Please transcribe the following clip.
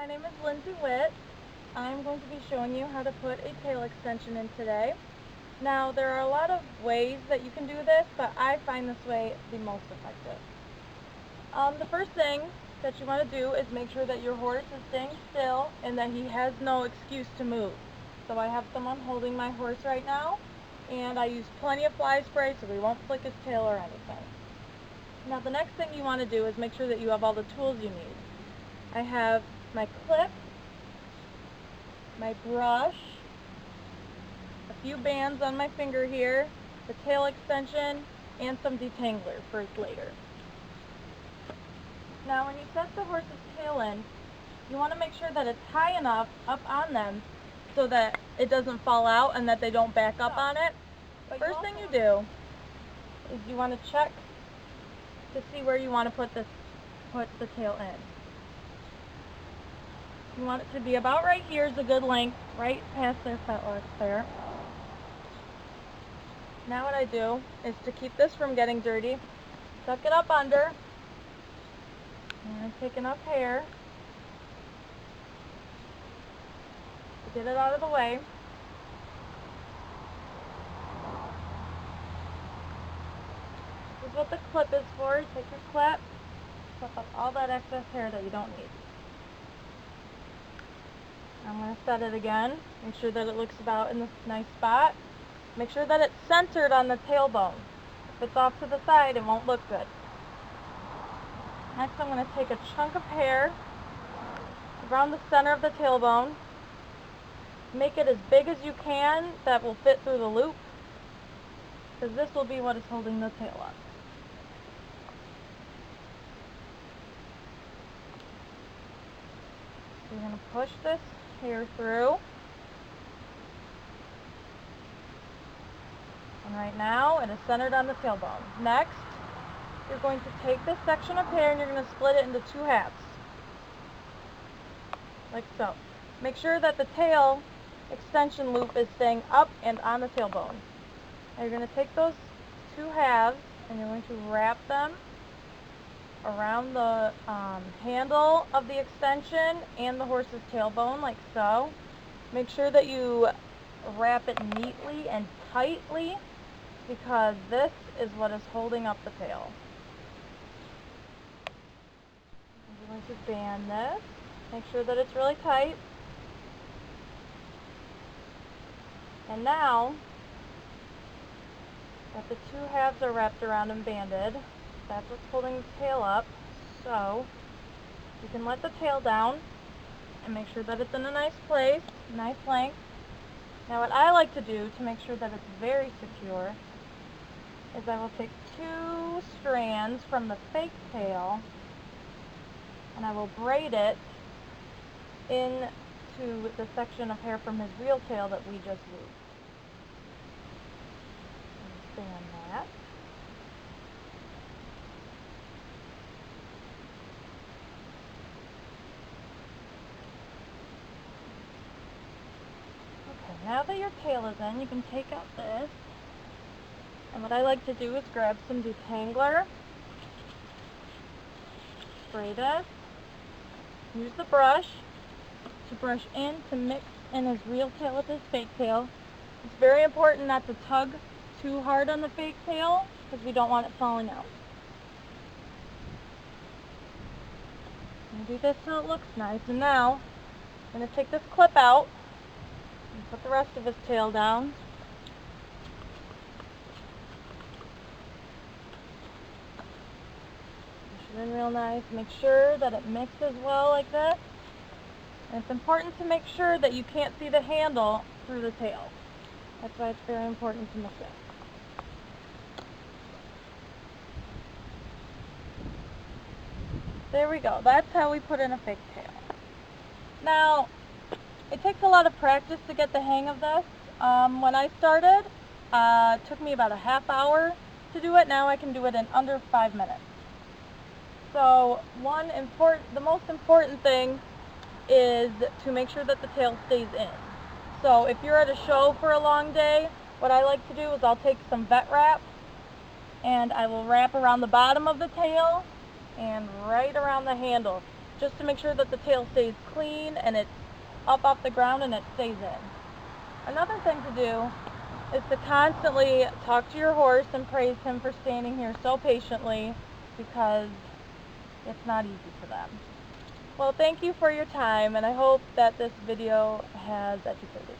my name is Lindsay Witt. I'm going to be showing you how to put a tail extension in today. Now, there are a lot of ways that you can do this, but I find this way the most effective. The first thing that you want to do is make sure that your horse is staying still and that he has no excuse to move. So I have someone holding my horse right now, and I use plenty of fly spray so we won't flick his tail or anything. Now, the next thing you want to do is make sure that you have all the tools you need. I have my clip, my brush, a few bands on my finger here, the tail extension, and some detangler for later. Now when you set the horse's tail in, you want to make sure that it's high enough up on them so that it doesn't fall out and that they don't back up on it. First thing you do is you want to check to see where you want to put the tail in. You want it to be about right here is a good length, right past their fetlocks there. Now what I do is to keep this from getting dirty, tuck it up under, and take enough hair to get it out of the way. This is what the clip is for. Take your clip up all that excess hair that you don't need. I'm going to set it again. Make sure that it looks about in this nice spot. Make sure that it's centered on the tailbone. If it's off to the side, it won't look good. Next, I'm going to take a chunk of hair around the center of the tailbone. Make it as big as you can that will fit through the loop, because this will be what is holding the tail up. So you're going to push this hair through. And right now it is centered on the tailbone. Next, you're going to take this section of hair and you're going to split it into two halves. Like so. Make sure that the tail extension loop is staying up and on the tailbone. Now you're going to take those two halves and you're going to wrap them around the handle of the extension and the horse's tailbone, like so. Make sure that you wrap it neatly and tightly, because this is what is holding up the tail. I'm going to band this. Make sure that it's really tight. And now that the two halves are wrapped around and banded, that's what's holding the tail up. So you can let the tail down and make sure that it's in a nice place, nice length. Now what I like to do to make sure that it's very secure is I will take two strands from the fake tail and I will braid it into the section of hair from his real tail that we just looped. Band that. Okay, now that your tail is in, you can take out this. And what I like to do is grab some detangler, spray this, use the brush to brush in to mix in his real tail with his fake tail. It's very important not to tug too hard on the fake tail because we don't want it falling out. And do this so it looks nice. And now I'm going to take this clip out and put the rest of his tail down. Push it in real nice. Make sure that it mixes well like this. And it's important to make sure that you can't see the handle through the tail. That's why it's very important to mix it. There we go. That's how we put in a fake tail. Now, it takes a lot of practice to get the hang of this. When I started, it took me about a half hour to do it. Now I can do it in under 5 minutes. So the most important thing is to make sure that the tail stays in. So if you're at a show for a long day, what I like to do is I'll take some vet wrap and I will wrap around the bottom of the tail and right around the handle. just to make sure that the tail stays clean and it's up off the ground and it stays in. Another thing to do is to constantly talk to your horse and praise him for standing here so patiently, because it's not easy for them. Well, thank you for your time, and I hope that this video has educated you.